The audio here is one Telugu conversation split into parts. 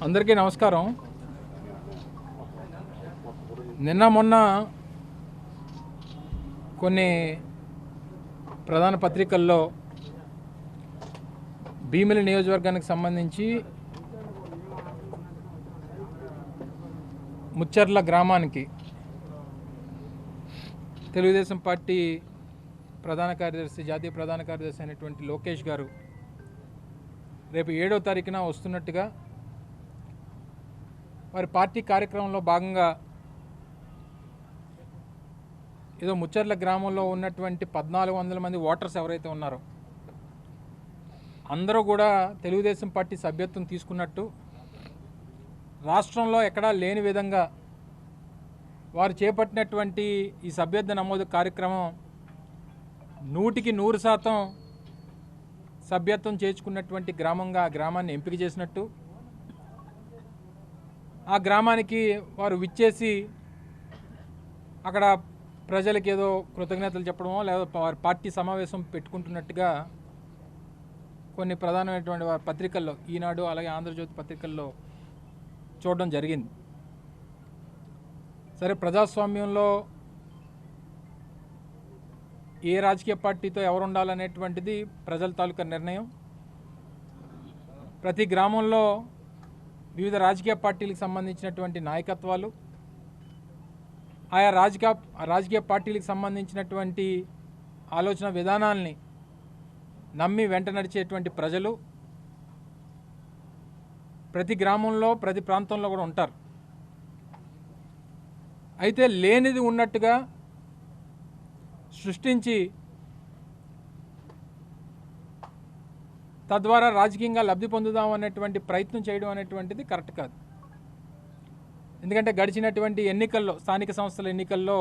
అందరికీ నమస్కారం. నిన్న మొన్న కొన్ని ప్రధాన పత్రికల్లో భీమిలి నియోజకవర్గానికి సంబంధించి ముచ్చర్ల గ్రామానికి తెలుగుదేశం పార్టీ ప్రధాన కార్యదర్శి, జాతీయ ప్రధాన కార్యదర్శి అయినటువంటి లోకేష్ గారు రేపు 7వ తారీఖున వస్తున్నట్టుగా వారి పార్టీ కార్యక్రమంలో భాగంగా ఏదో ముచ్చర్ల గ్రామంలో ఉన్నటువంటి 1400 మంది ఓటర్స్ ఎవరైతే ఉన్నారో అందరూ కూడా తెలుగుదేశం పార్టీ సభ్యత్వం తీసుకున్నట్టు, రాష్ట్రంలో ఎక్కడా లేని విధంగా వారు చేపట్టినటువంటి ఈ సభ్యత్వ నమోదు కార్యక్రమం 100% సభ్యత్వం చేర్చుకున్నటువంటి గ్రామంగా ఆ గ్రామాన్ని ఎంపిక చేసినట్టు, ఆ గ్రామానికి వారు విచ్చేసి అక్కడ ప్రజలకు ఏదో కృతజ్ఞతలు చెప్పడమో లేదా వారి పార్టీ సమావేశం పెట్టుకుంటున్నట్టుగా కొన్ని ప్రధానమైనటువంటి వారి పత్రికల్లో, ఈనాడు అలాగే ఆంధ్రజ్యోతి పత్రికల్లో చూడడం జరిగింది. సరే, ప్రజాస్వామ్యంలో ఏ రాజకీయ పార్టీతో ఎవరు ఉండాలనేటువంటిది ప్రజల తాలూకా నిర్ణయం. ప్రతి గ్రామంలో వివిధ రాజకీయ పార్టీలకు సంబంధించినటువంటి నాయకత్వాలు, ఆయా రాజకీయ పార్టీలకు సంబంధించినటువంటి ఆలోచన విధానాల్ని నమ్మి వెంట నడిచేటువంటి ప్రజలు ప్రతి గ్రామంలో ప్రతి ప్రాంతంలో కూడా ఉంటారు. అయితే లేనిది ఉన్నట్టుగా సృష్టించి తద్వారా రాజకీయంగా లబ్ధి పొందుదాం అనేటువంటి ప్రయత్నం చేయడం అనేటువంటిది కరెక్ట్ కాదు. ఎందుకంటే గడిచినటువంటి ఎన్నికల్లో, స్థానిక సంస్థల ఎన్నికల్లో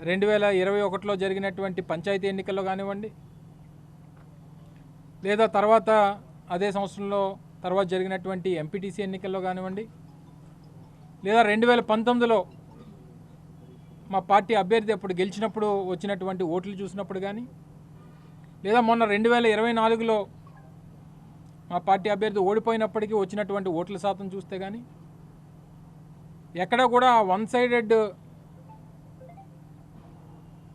2021లో జరిగినటువంటి పంచాయతీ ఎన్నికల్లో కానివ్వండి, లేదా తర్వాత అదే సంవత్సరంలో తర్వాత జరిగినటువంటి ఎంపీటీసీ ఎన్నికల్లో కానివ్వండి, లేదా 2019లో మా పార్టీ అభ్యర్థి అప్పుడు గెలిచినప్పుడు వచ్చినటువంటి ఓట్లు చూసినప్పుడు కానీ, లేదా మొన్న 2024లో మా పార్టీ అభ్యర్థి ఓడిపోయినప్పటికీ వచ్చినటువంటి ఓట్ల శాతం చూస్తే కానీ ఎక్కడ కూడా వన్ సైడెడ్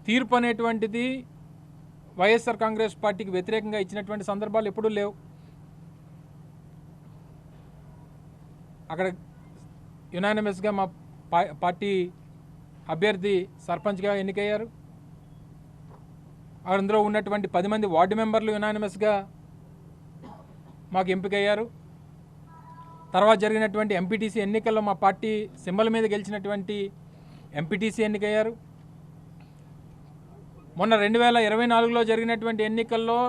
తీర్పు అనేటువంటిది వైఎస్ఆర్ కాంగ్రెస్ పార్టీకి వ్యతిరేకంగా ఇచ్చినటువంటి సందర్భాలు ఎప్పుడూ లేవు. అక్కడ యునానిమస్గా మా పార్టీ అభ్యర్థి సర్పంచ్గా ఎన్నికయ్యారు. అందులో ఉన్నటువంటి 10 మంది వార్డు మెంబర్లు యునానిమస్గా మాకు ఎంపికయ్యారు. తర్వాత జరిగినటువంటి ఎంపీటీసీ ఎన్నికల్లో మా పార్టీ సింబల్ మీద గెలిచినటువంటి ఎంపీటీసీ ఎన్నికయ్యారు. మొన్న 2024లో జరిగినటువంటి ఎన్నికల్లో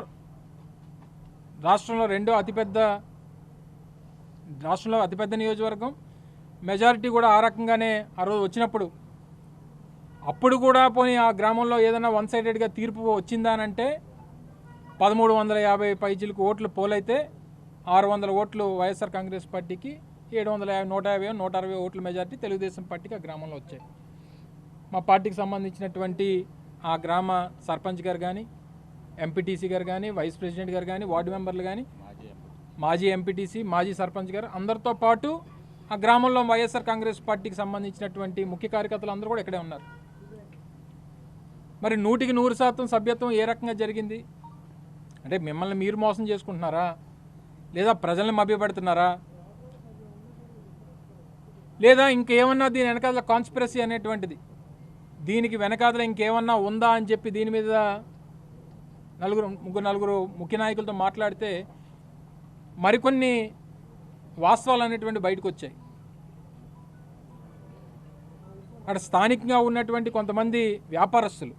రాష్ట్రంలో అతిపెద్ద నియోజకవర్గం, మెజారిటీ కూడా ఆ రకంగానే ఆ రోజు వచ్చినప్పుడు అప్పుడు కూడా పోనీ ఆ గ్రామంలో ఏదైనా వన్ సైడెడ్గా తీర్పు వచ్చిందా అంటే 1350 పైచిలకు ఓట్లు పోలైతే 600 ఓట్లు వైఎస్ఆర్ కాంగ్రెస్ పార్టీకి, 750 160 ఓట్ల మెజారిటీ తెలుగుదేశం పార్టీకి ఆ గ్రామంలో వచ్చాయి. మా పార్టీకి సంబంధించినటువంటి ఆ గ్రామ సర్పంచ్ గారు కానీ, ఎంపీటీసీ గారు కానీ, వైస్ ప్రెసిడెంట్ గారు కానీ, వార్డు మెంబర్లు కానీ, మాజీ ఎంపీటీసీ, మాజీ సర్పంచ్ గారు అందరితో పాటు ఆ గ్రామంలో వైఎస్ఆర్ కాంగ్రెస్ పార్టీకి సంబంధించినటువంటి ముఖ్య కార్యకర్తలు అందరూ కూడా ఇక్కడే ఉన్నారు. మరి 100% సభ్యత్వం ఏ రకంగా జరిగింది అంటే మిమ్మల్ని మీరు మోసం చేసుకుంటున్నారా, లేదా ప్రజల్ని మభ్యపెడుతున్నారా, లేదా ఇంకేమన్నా దీని వెనకాల కాన్స్పిరసీ అనేటువంటిది, దీనికి వెనకాల ఇంకేమన్నా ఉందా అని చెప్పి దీని మీద నలుగురు ముఖ్య నాయకులతో మాట్లాడితే మరికొన్ని వాస్తవాలు అనేటువంటి బయటకు వచ్చాయి. అక్కడ స్థానికంగా ఉన్నటువంటి కొంతమంది వ్యాపారస్తులు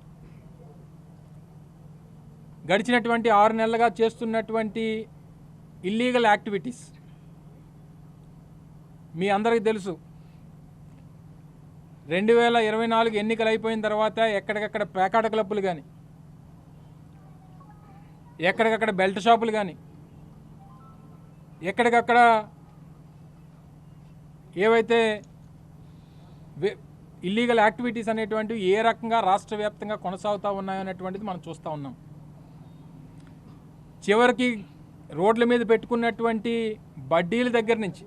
గడిచినటువంటి 6 నెలలుగా చేస్తున్నటువంటి ఇల్లీగల్ యాక్టివిటీస్ మీ అందరికీ తెలుసు. 2024 ఎన్నికలు అయిపోయిన తర్వాత ఎక్కడికక్కడ పేకాట క్లబ్బులు కానీ, ఎక్కడికక్కడ బెల్ట్ షాపులు కానీ, ఎక్కడికక్కడ ఏవైతే ఇల్లీగల్ యాక్టివిటీస్ అనేటువంటివి ఏ రకంగా రాష్ట్ర వ్యాప్తంగా కొనసాగుతూ ఉన్నాయనేటువంటిది మనం చూస్తూ ఉన్నాం. చివరికి రోడ్ల మీద పెట్టుకున్నటువంటి బడ్డీల దగ్గర నుంచి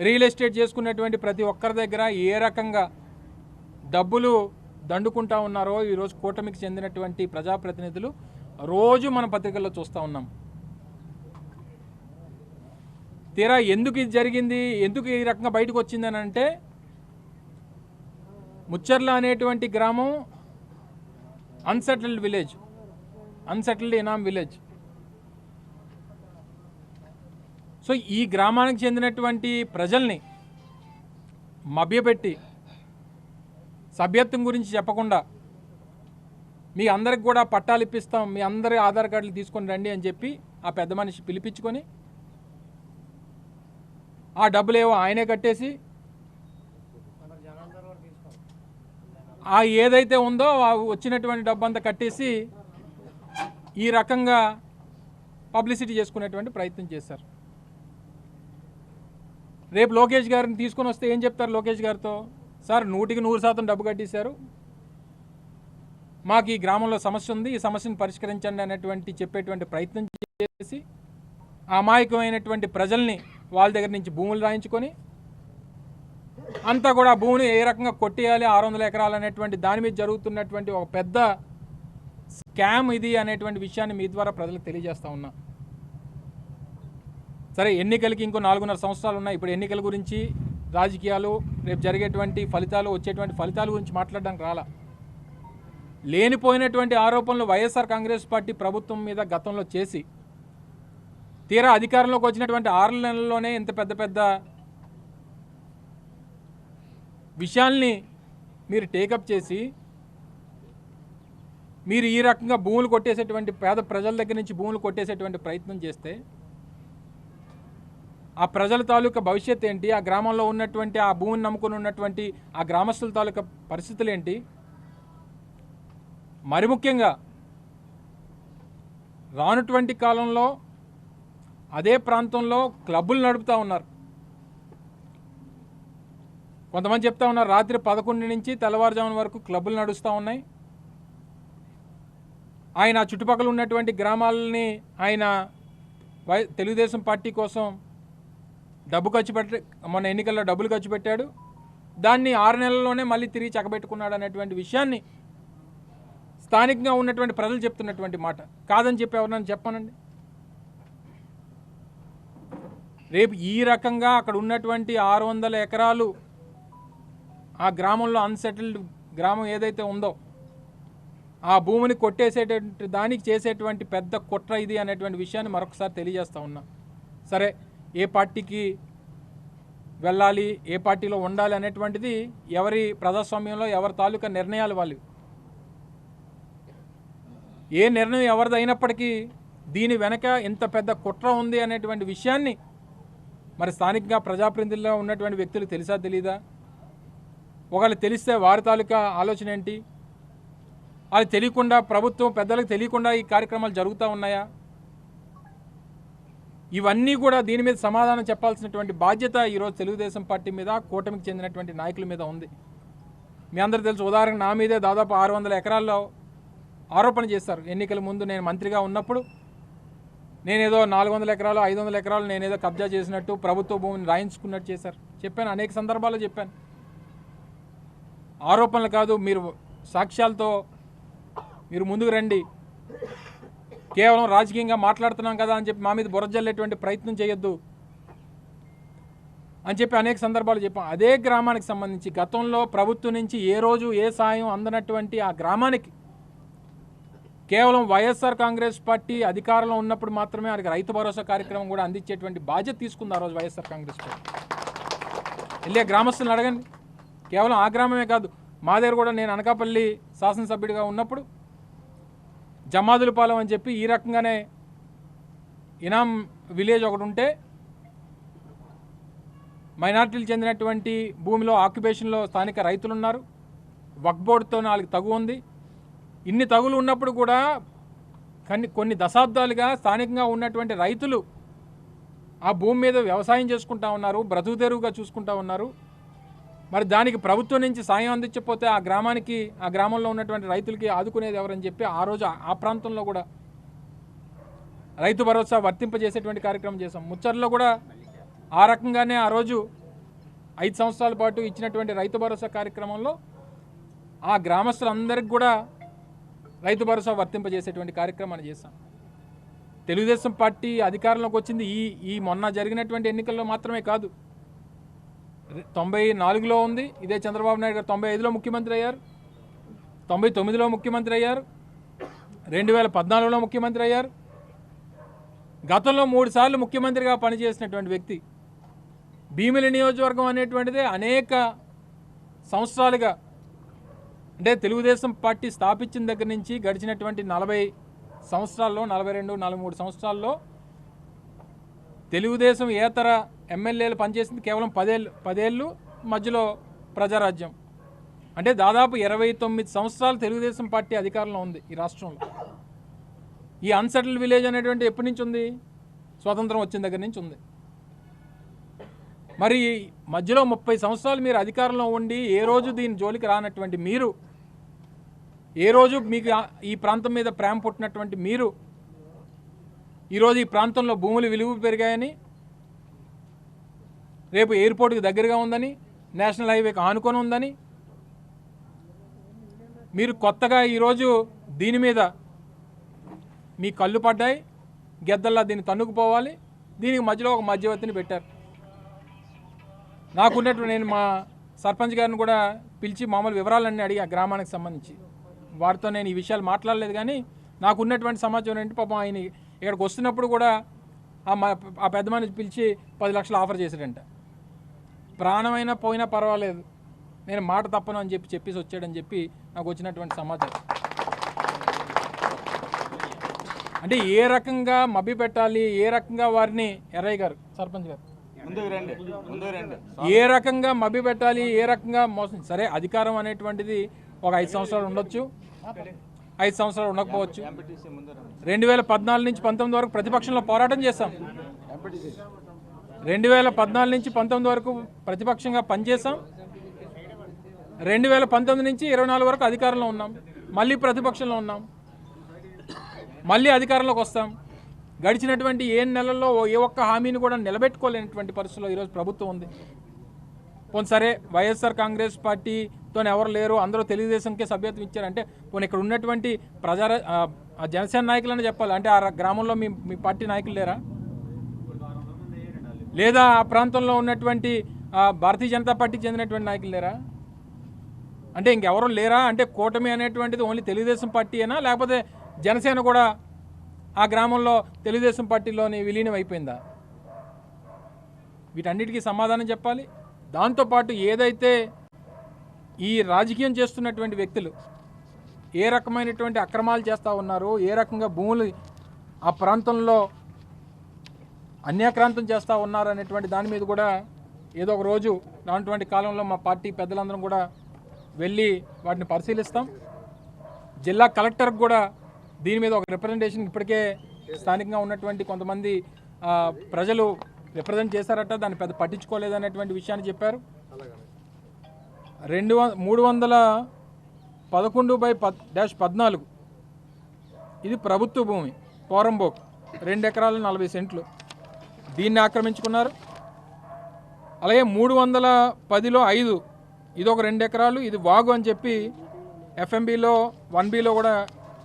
రియల్ ఎస్టేట్ చేసుకున్నటువంటి ప్రతి ఒక్కరి దగ్గర ఏ రకంగా డబ్బులు దండుకుంటా ఉన్నారో ఈరోజు కూటమికి చెందినటువంటి ప్రజాప్రతినిధులు రోజు మన పత్రికల్లో చూస్తూ ఉన్నాం. తీరా ఎందుకు ఇది జరిగింది, ఎందుకు ఈ రకంగా బయటకు వచ్చిందని అంటే, ముచ్చర్ల అనేటువంటి గ్రామం unsettled village, unsettled inam village. So ఈ గ్రామానికి చెందినటువంటి ప్రజల్ని మభ్యపెట్టి సభ్యత్వం గురించి చెప్పకుండా మీ అందరికి కూడా పట్టాలు ఇప్పిస్తాం, మీ అందరి ఆధార్ కార్డులు తీసుకొని రండి అని చెప్పి ఆ పెద్ద మనిషి పిలిపించుకొని ఆ డబ్బులేవో ఆయనే కట్టేసి ఆ ఏదైతే ఉందో వచ్చినటువంటి డబ్బు అంతా కట్టేసి ఈ రకంగా పబ్లిసిటీ చేసుకునేటువంటి ప్రయత్నం చేశారు. రేపు లోకేష్ గారిని తీసుకొని వస్తే ఏం చెప్తారు లోకేష్ గారితో? సార్ 100% డబ్బు కట్టేశారు, మాకు ఈ గ్రామంలో సమస్య ఉంది, ఈ సమస్యను పరిష్కరించండి అనేటువంటి చెప్పేటువంటి ప్రయత్నం చేసి అమాయకమైనటువంటి ప్రజల్ని వాళ్ళ దగ్గర నుంచి భూములు రాయించుకొని అంతా కూడా భూమిని ఏ రకంగా కొట్టేయాలి 600 ఎకరాలు అనేటువంటి దాని మీద జరుగుతున్నటువంటి ఒక పెద్ద స్కామ్ ఇది అనేటువంటి విషయాన్ని మీ ద్వారా ప్రజలకు తెలియజేస్తా ఉన్నా. సరే, ఎన్నికలకి ఇంకో 4.5 సంవత్సరాలు ఉన్నాయి. ఇప్పుడు ఎన్నికల గురించి, రాజకీయాలు, రేపు జరిగేటువంటి ఫలితాలు, వచ్చేటువంటి ఫలితాల గురించి మాట్లాడడానికి రాలా. లేనిపోయినటువంటి ఆరోపణలు వైఎస్ఆర్ కాంగ్రెస్ పార్టీ ప్రభుత్వం మీద గతంలో చేసి తీరా అధికారంలోకి వచ్చినటువంటి 6 నెలల్లోనే ఇంత పెద్ద పెద్ద విషయాల్ని మీరు టేకప్ చేసి మీరు ఈ రకంగా భూములు కొట్టేసేటువంటి పేద ప్రజల దగ్గర నుంచి భూములు కొట్టేసేటువంటి ప్రయత్నం చేస్తే ఆ ప్రజల తాలూకా భవిష్యత్తు ఏంటి, ఆ గ్రామంలో ఉన్నటువంటి ఆ భూమిని నమ్ముకుని ఉన్నటువంటి ఆ గ్రామస్తుల తాలూకా పరిస్థితులు ఏంటి? మరి ముఖ్యంగా రానటువంటి కాలంలో అదే ప్రాంతంలో క్లబ్బులు నడుపుతూ ఉన్నారు. కొంతమంది చెప్తా ఉన్నారు రాత్రి 11 నుంచి తెల్లవారుజామున వరకు క్లబ్బులు నడుస్తూ ఉన్నాయి. ఆయన చుట్టుపక్కల ఉన్నటువంటి గ్రామాలని ఆయన తెలుగుదేశం పార్టీ కోసం డబ్బు ఖర్చు పెట్టి మొన్న ఎన్నికల్లో డబ్బులు ఖర్చు పెట్టాడు, దాన్ని 6 నెలల్లోనే మళ్ళీ తిరిగి చక్కబెట్టుకున్నాడు అనేటువంటి విషయాన్ని స్థానికంగా ఉన్నటువంటి ప్రజలు చెప్తున్నటువంటి మాట. కాదని చెప్పి ఎవరన్నా చెప్పానండి? రేపు ఈ రకంగా అక్కడ ఉన్నటువంటి 600 ఎకరాలు ఆ గ్రామంలో అన్సెటిల్డ్ గ్రామం ఏదైతే ఉందో ఆ భూమిని కొట్టేసేటువంటి దానికి చేసేటువంటి పెద్ద కుట్ర ఇది అనేటువంటి విషయాన్ని మరొకసారి తెలియజేస్తూ ఉన్నా. సరే, ఏ పార్టీకి వెళ్ళాలి, ఏ పార్టీలో ఉండాలి అనేటువంటిది ఎవరి ప్రజాస్వామ్యంలో ఎవరి తాలూకా నిర్ణయాలు వాళ్ళు. ఏ నిర్ణయం ఎవరిది అయినప్పటికీ దీని వెనక ఇంత పెద్ద కుట్ర ఉంది అనేటువంటి విషయాన్ని మరి స్థానికంగా ప్రజాప్రతినిధుల్లో ఉన్నటువంటి వ్యక్తులు తెలుసా తెలీదా? ఒకవేళ తెలిస్తే వారి తాలూకా ఆలోచన ఏంటి? అది తెలియకుండా ప్రభుత్వం పెద్దలకు తెలియకుండా ఈ కార్యక్రమాలు జరుగుతూ ఉన్నాయా? ఇవన్నీ కూడా దీని మీద సమాధానం చెప్పాల్సినటువంటి బాధ్యత ఈరోజు తెలుగుదేశం పార్టీ మీద, కూటమికి చెందినటువంటి నాయకుల మీద ఉంది. మీ అందరూ తెలుసు, ఉదాహరణ నా మీదే దాదాపు 600 ఎకరాల్లో ఆరోపణ చేస్తారు. ఎన్నికల ముందు నేను మంత్రిగా ఉన్నప్పుడు నేనేదో 400 ఎకరాలు 500 ఎకరాలు నేనేదో కబ్జా చేసినట్టు, ప్రభుత్వ భూమిని రాయించుకున్నట్టు చేశారు. చెప్పాను, అనేక సందర్భాల్లో చెప్పాను. ఆరోపణలు కాదు, మీరు సాక్ష్యాలతో మీరు ముందుకు రండి. కేవలం రాజకీయంగా మాట్లాడుతున్నాం కదా అని చెప్పి మా మీద బురజల్లేటువంటి ప్రయత్నం చేయొద్దు అని చెప్పి అనేక సందర్భాలు చెప్పాం. అదే గ్రామానికి సంబంధించి గతంలో ప్రభుత్వం నుంచి ఏ రోజు ఏ సాయం అందనటువంటి ఆ గ్రామానికి కేవలం వైఎస్ఆర్ కాంగ్రెస్ పార్టీ అధికారంలో ఉన్నప్పుడు మాత్రమే వారికి రైతు భరోసా కార్యక్రమం కూడా అందించేటువంటి బాధ్యత తీసుకుంది ఆ రోజు వైఎస్ఆర్ కాంగ్రెస్ పార్టీ. వెళ్ళే గ్రామస్తులను అడగండి. కేవలం ఆ గ్రామమే కాదు, మా దగ్గర కూడా నేను అనకాపల్లి శాసనసభ్యుడిగా ఉన్నప్పుడు జమ్మాదులపాలెం అని చెప్పి ఈ రకంగానే ఇనాం విలేజ్ ఒకటి ఉంటే మైనార్టీలు చెందినటువంటి భూమిలో ఆక్యుపేషన్లో స్థానిక రైతులు ఉన్నారు. వక్ఫ్ బోర్డుతో 4 తగు ఉంది. ఇన్ని తగులు ఉన్నప్పుడు కూడా కొన్ని దశాబ్దాలుగా స్థానికంగా ఉన్నటువంటి రైతులు ఆ భూమి మీద వ్యవసాయం చేసుకుంటా ఉన్నారు, బ్రతుకు తెరువుగా చూసుకుంటా ఉన్నారు. మరి దానికి ప్రభుత్వం నుంచి సాయం అందించకపోతే ఆ గ్రామానికి, ఆ గ్రామంలో ఉన్నటువంటి రైతులకి ఆదుకునేది ఎవరని చెప్పి ఆ రోజు ఆ ప్రాంతంలో కూడా రైతు భరోసా వర్తింపజేసేటువంటి కార్యక్రమం చేశాం. ముచ్చర్లో కూడా ఆ రకంగానే ఆ రోజు 5 సంవత్సరాల పాటు ఇచ్చినటువంటి రైతు భరోసా కార్యక్రమంలో ఆ గ్రామస్తులందరికీ కూడా రైతు భరోసా వర్తింపజేసేటువంటి కార్యక్రమాన్ని చేశాం. తెలుగుదేశం పార్టీ అధికారంలోకి వచ్చింది ఈ మొన్న జరిగినటువంటి ఎన్నికల్లో మాత్రమే కాదు, 94లో ఉంది. ఇదే చంద్రబాబు నాయుడు గారు 95లో ముఖ్యమంత్రి అయ్యారు, 99లో ముఖ్యమంత్రి అయ్యారు, 2014లో ముఖ్యమంత్రి అయ్యారు. గతంలో 3 సార్లు ముఖ్యమంత్రిగా పనిచేసినటువంటి వ్యక్తి. భీమిలి నియోజకవర్గం అనేటువంటిదే అనేక సంవత్సరాలుగా, అంటే తెలుగుదేశం పార్టీ స్థాపించిన దగ్గర నుంచి గడిచినటువంటి 40 సంవత్సరాల్లో, 42, 43 సంవత్సరాల్లో తెలుగుదేశం ఏతర ఎమ్మెల్యేలు పనిచేసింది కేవలం 10 ఏళ్ళు, మధ్యలో ప్రజారాజ్యం. అంటే దాదాపు 29 సంవత్సరాలు తెలుగుదేశం పార్టీ అధికారంలో ఉంది ఈ రాష్ట్రంలో. ఈ అన్సెటిల్డ్ విలేజ్ అనేటువంటి ఎప్పటి నుంచి ఉంది? స్వాతంత్రం వచ్చిన దగ్గర నుంచి ఉంది. మరి మధ్యలో 30 సంవత్సరాలు మీరు అధికారంలో ఉండి ఏ రోజు దీని జోలికి రానటువంటి మీరు, ఏ రోజు మీకు ఈ ప్రాంతం మీద ప్రేమ పుట్టినటువంటి మీరు ఈరోజు ఈ ప్రాంతంలో భూములు విలువ పెరిగాయని, రేపు ఎయిర్పోర్ట్కి దగ్గరగా ఉందని, నేషనల్ హైవేకి ఆనుకొని ఉందని మీరు కొత్తగా ఈరోజు దీని మీద మీ కళ్ళు పడ్డాయి, గెద్దల్లా దీన్ని తన్నుకుపోవాలి, దీనికి మధ్యలో ఒక మధ్యవర్తిని పెట్టారు. నేను మా సర్పంచ్ గారిని కూడా పిలిచి మామూలు వివరాలన్నీ అడిగా గ్రామానికి సంబంధించి. వారితో నేను ఈ విషయాలు మాట్లాడలేదు, కానీ నాకు ఉన్నటువంటి సమాచారం ఏంటి, పాపం ఆయన ఇక్కడికి వస్తున్నప్పుడు కూడా ఆ పెద్ద మనిషి పిలిచి 10 లక్షలు ఆఫర్ చేశాడంట. ప్రాణమైనా పోయినా పర్వాలేదు, నేను మాట తప్పను అని చెప్పేసి వచ్చాడని చెప్పి నాకు వచ్చినటువంటి సమాచారం. అంటే ఏ రకంగా మభ్య పెట్టాలి, ఏ రకంగా వారిని, ఎర్రయ్య గారు సర్పంచ్ గారు, ఏ రకంగా మభ్య పెట్టాలి, ఏ రకంగా మోసం. సరే, అధికారం అనేటువంటిది ఒక 5 సంవత్సరాలు ఉండొచ్చు, 5 సంవత్సరాలు ఉండకపోవచ్చు. 2014 నుంచి 19 వరకు ప్రతిపక్షంలో పోరాటం చేశాం. 2014 నుంచి 19 వరకు ప్రతిపక్షంగా పనిచేశాం. 2019 నుంచి 24 వరకు అధికారంలో ఉన్నాం, మళ్ళీ ప్రతిపక్షంలో ఉన్నాం, మళ్ళీ అధికారంలోకి వస్తాం. గడిచినటువంటి 7 నెలల్లో ఏ ఒక్క హామీని కూడా నిలబెట్టుకోలేనటువంటి పరిస్థితుల్లో ఈరోజు ప్రభుత్వం ఉంది. పోనీ సరే, వైఎస్ఆర్ కాంగ్రెస్ పార్టీతో ఎవరు లేరు, అందరూ తెలుగుదేశంకే సభ్యత్వం ఇచ్చారంటే పోనీ ఇక్కడ ఉన్నటువంటి జనసేన నాయకులని చెప్పాలి. అంటే ఆ గ్రామంలో మీ పార్టీ నాయకులు లేరా? లేదా ఆ ప్రాంతంలో ఉన్నటువంటి భారతీయ జనతా పార్టీకి చెందినటువంటి నాయకులు లేరా? అంటే ఇంకెవరు లేరా? అంటే కూటమి అనేటువంటిది ఓన్లీ తెలుగుదేశం పార్టీయేనా, లేకపోతే జనసేన కూడా ఆ గ్రామంలో తెలుగుదేశం పార్టీలోని విలీనం అయిపోయిందా? వీటన్నిటికీ సమాధానం చెప్పాలి. దాంతోపాటు ఏదైతే ఈ రాజకీయం చేస్తున్నటువంటి వ్యక్తులు ఏ రకమైనటువంటి అక్రమాలు చేస్తూ ఉన్నారో, ఏ రకంగా భూములు ఆ ప్రాంతంలో అన్యాక్రాంతం చేస్తూ ఉన్నారు అనేటువంటి దాని మీద కూడా ఏదో ఒక రోజు రానటువంటి కాలంలో మా పార్టీ పెద్దలందరం కూడా వెళ్ళి వాటిని పరిశీలిస్తాం. జిల్లా కలెక్టర్కి కూడా దీని మీద ఒక రిప్రజెంటేషన్ ఇప్పటికే స్థానికంగా ఉన్నటువంటి కొంతమంది ప్రజలు రిప్రజెంట్ చేశారట, దాన్ని పెద్ద పట్టించుకోలేదనేటువంటి విషయాన్ని చెప్పారు. 311/14 ఇది ప్రభుత్వ భూమి, పోరంబోక్ 2 ఎకరాలు 40 సెంట్లు, దీన్ని ఆక్రమించుకున్నారు. అలాగే 310లో 5 ఇది ఒక 2 ఎకరాలు, ఇది వాగు అని చెప్పి FMBలో 1Bలో కూడా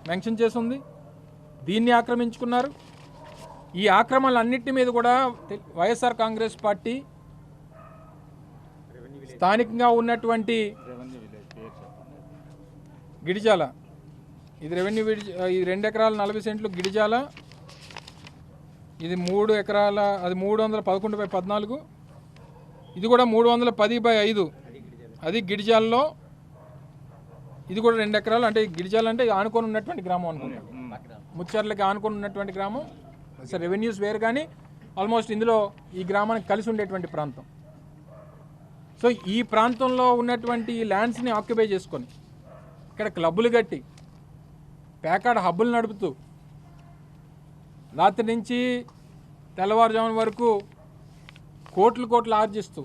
మెన్షన్ చేసి ఉంది, దీన్ని ఆక్రమించుకున్నారు. ఈ ఆక్రమణలన్నింటి మీద కూడా వైఎస్ఆర్ కాంగ్రెస్ పార్టీ స్థానికంగా ఉన్నటువంటి గిడిజాల, ఇది రెవెన్యూ ఇది 2 ఎకరాల 40 సెంట్లు గిడిజాల, ఇది 3 ఎకరాల, అది 311/14, ఇది కూడా 310/5 అది గిడిజాల్లో, ఇది కూడా 2 ఎకరాలు. అంటే గిడిజాలు అంటే ఆనుకొని ఉన్నటువంటి గ్రామం అనుకుంటాం, ముచ్చర్లకి ఆనుకొని ఉన్నటువంటి గ్రామం. సరే, రెవెన్యూస్ వేరు, కానీ ఆల్మోస్ట్ ఇందులో ఈ గ్రామానికి కలిసి ఉండేటువంటి ప్రాంతం. సో ఈ ప్రాంతంలో ఉన్నటువంటి ఈ ల్యాండ్స్ని ఆక్యుపై చేసుకొని ఇక్కడ క్లబ్బులు కట్టి ప్యాకాడ హబ్బులు నడుపుతూ రాత్రి నుంచి తెల్లవారుజామున వరకు కోట్లు ఆర్జిస్తూ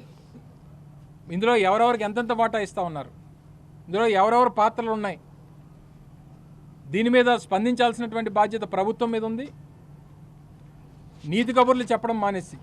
ఇందులో ఎవరెవరికి ఎంతెంత వాటా ఇస్తూ ఉన్నారు, ఇందులో ఎవరెవరు పాత్రలు ఉన్నాయి, దీని మీద స్పందించాల్సినటువంటి బాధ్యత ప్రభుత్వం మీద ఉంది. నీతి కబుర్లు చెప్పడం మానేసి